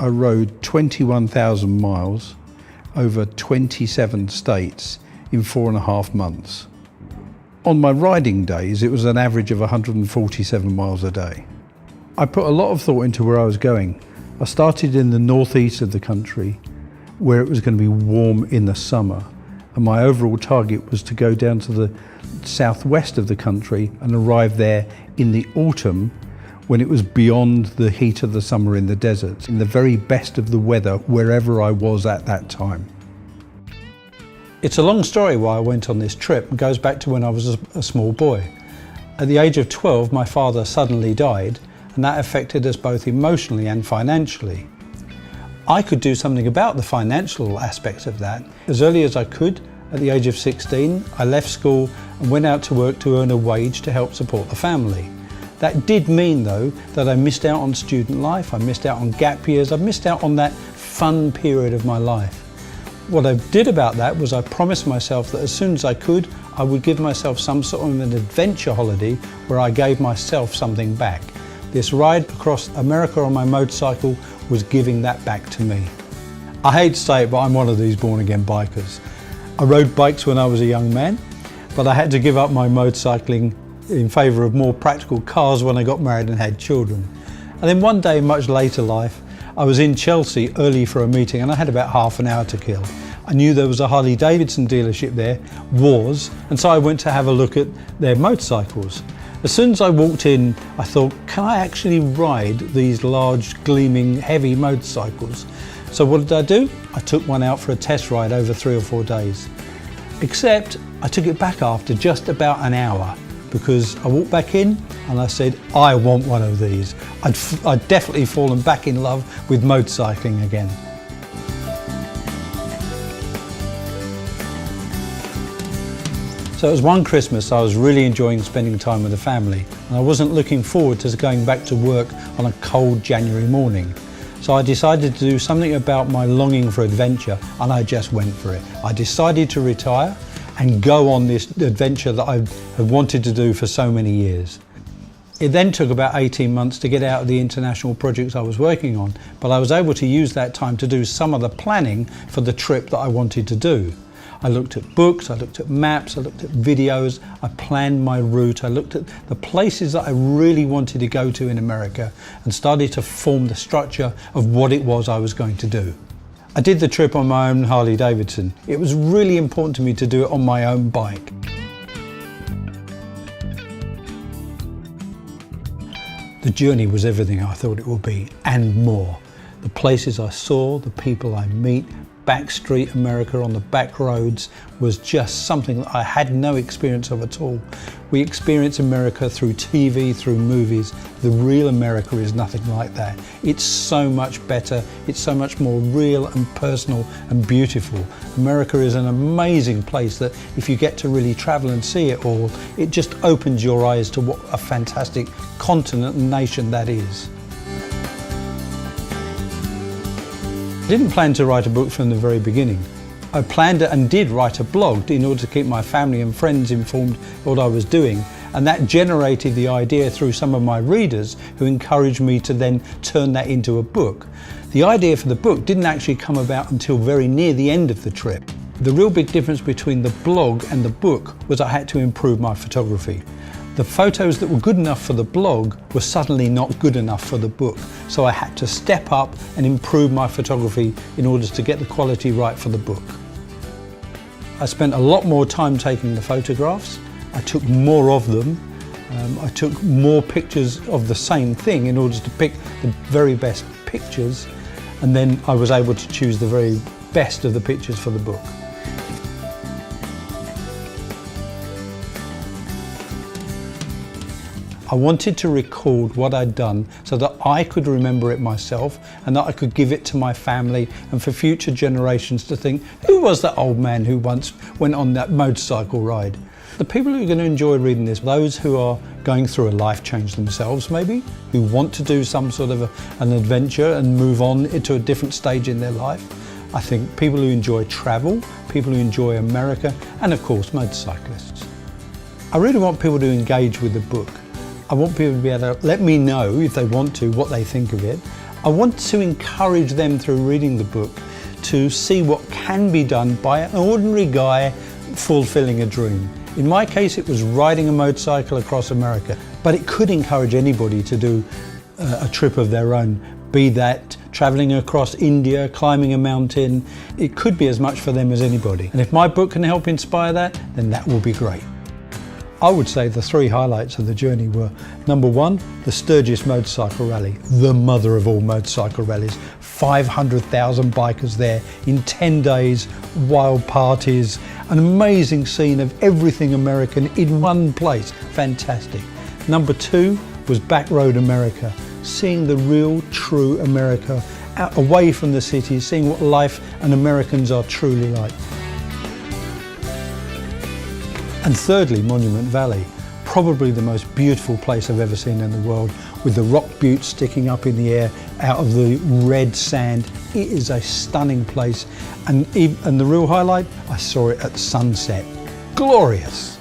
I rode 21,000 miles over 27 states in 4.5 months. On my riding days, it was an average of 147 miles a day. I put a lot of thought into where I was going. I started in the northeast of the country, where it was going to be warm in the summer, and my overall target was to go down to the southwest of the country and arrive there in the autumn, when it was beyond the heat of the summer in the desert, in the very best of the weather wherever I was at that time. It's a long story why I went on this trip. It goes back to when I was a small boy. At the age of 12, my father suddenly died, and that affected us both emotionally and financially. I could do something about the financial aspects of that. As early as I could, at the age of 16, I left school and went out to work to earn a wage to help support the family. That did mean, though, that I missed out on student life, I missed out on gap years, I missed out on that fun period of my life. What I did about that was I promised myself that as soon as I could, I would give myself some sort of an adventure holiday where I gave myself something back. This ride across America on my motorcycle was giving that back to me. I hate to say it, but I'm one of these born-again bikers. I rode bikes when I was a young man, but I had to give up my motorcycling in favour of more practical cars when I got married and had children. And then one day, much later life, I was in Chelsea early for a meeting and I had about half an hour to kill. I knew there was a Harley Davidson dealership there, and so I went to have a look at their motorcycles. As soon as I walked in, I thought, can I actually ride these large, gleaming, heavy motorcycles? So what did I do? I took one out for a test ride over 3 or 4 days. Except I took it back after just about an hour, because I walked back in and I said, I want one of these. I'd definitely fallen back in love with motorcycling again. So it was one Christmas I was really enjoying spending time with the family, and I wasn't looking forward to going back to work on a cold January morning. So I decided to do something about my longing for adventure, and I just went for it. I decided to retire and go on this adventure that I had wanted to do for so many years. It then took about 18 months to get out of the international projects I was working on, but I was able to use that time to do some of the planning for the trip that I wanted to do. I looked at books, I looked at maps, I looked at videos, I planned my route, I looked at the places that I really wanted to go to in America and started to form the structure of what it was I was going to do. I did the trip on my own Harley Davidson. It was really important to me to do it on my own bike. The journey was everything I thought it would be, and more. The places I saw, the people I meet, backstreet America on the back roads was just something that I had no experience of at all. We experience America through TV, through movies. The real America is nothing like that. It's so much better, it's so much more real and personal and beautiful. America is an amazing place that if you get to really travel and see it all, it just opens your eyes to what a fantastic continent and nation that is. I didn't plan to write a book from the very beginning. I planned and did write a blog in order to keep my family and friends informed of what I was doing, and that generated the idea through some of my readers who encouraged me to then turn that into a book. The idea for the book didn't actually come about until very near the end of the trip. The real big difference between the blog and the book was I had to improve my photography. The photos that were good enough for the blog were suddenly not good enough for the book, so I had to step up and improve my photography in order to get the quality right for the book. I spent a lot more time taking the photographs. I took more of them. I took more pictures of the same thing in order to pick the very best pictures, and then I was able to choose the very best of the pictures for the book. I wanted to record what I'd done so that I could remember it myself and that I could give it to my family and for future generations to think, who was that old man who once went on that motorcycle ride? The people who are going to enjoy reading this, those who are going through a life change themselves maybe, who want to do some sort of an adventure and move on into a different stage in their life. I think people who enjoy travel, people who enjoy America, and of course motorcyclists. I really want people to engage with the book. I want people to be able to let me know, if they want to, what they think of it. I want to encourage them through reading the book to see what can be done by an ordinary guy fulfilling a dream. In my case, it was riding a motorcycle across America, but it could encourage anybody to do a trip of their own, be that traveling across India, climbing a mountain. It could be as much for them as anybody. And if my book can help inspire that, then that will be great. I would say the 3 highlights of the journey were: number 1, the Sturgis Motorcycle Rally, the mother of all motorcycle rallies. 500,000 bikers there in 10 days, wild parties, an amazing scene of everything American in one place. Fantastic. Number 2 was Backroad America, seeing the real, true America, out, away from the cities, seeing what life and Americans are truly like. And thirdly, Monument Valley, probably the most beautiful place I've ever seen in the world, with the rock buttes sticking up in the air out of the red sand. It is a stunning place, and the real highlight, I saw it at sunset. Glorious!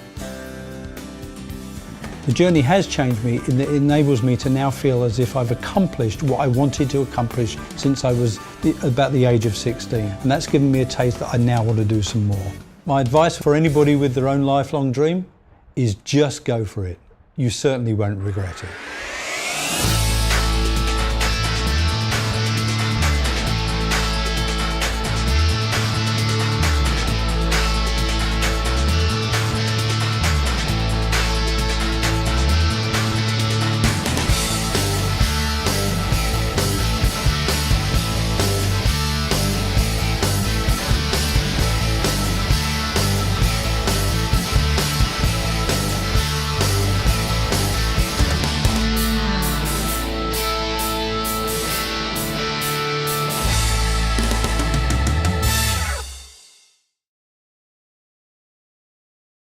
The journey has changed me, and it enables me to now feel as if I've accomplished what I wanted to accomplish since I was about the age of 16, and that's given me a taste that I now want to do some more. My advice for anybody with their own lifelong dream is just go for it. You certainly won't regret it.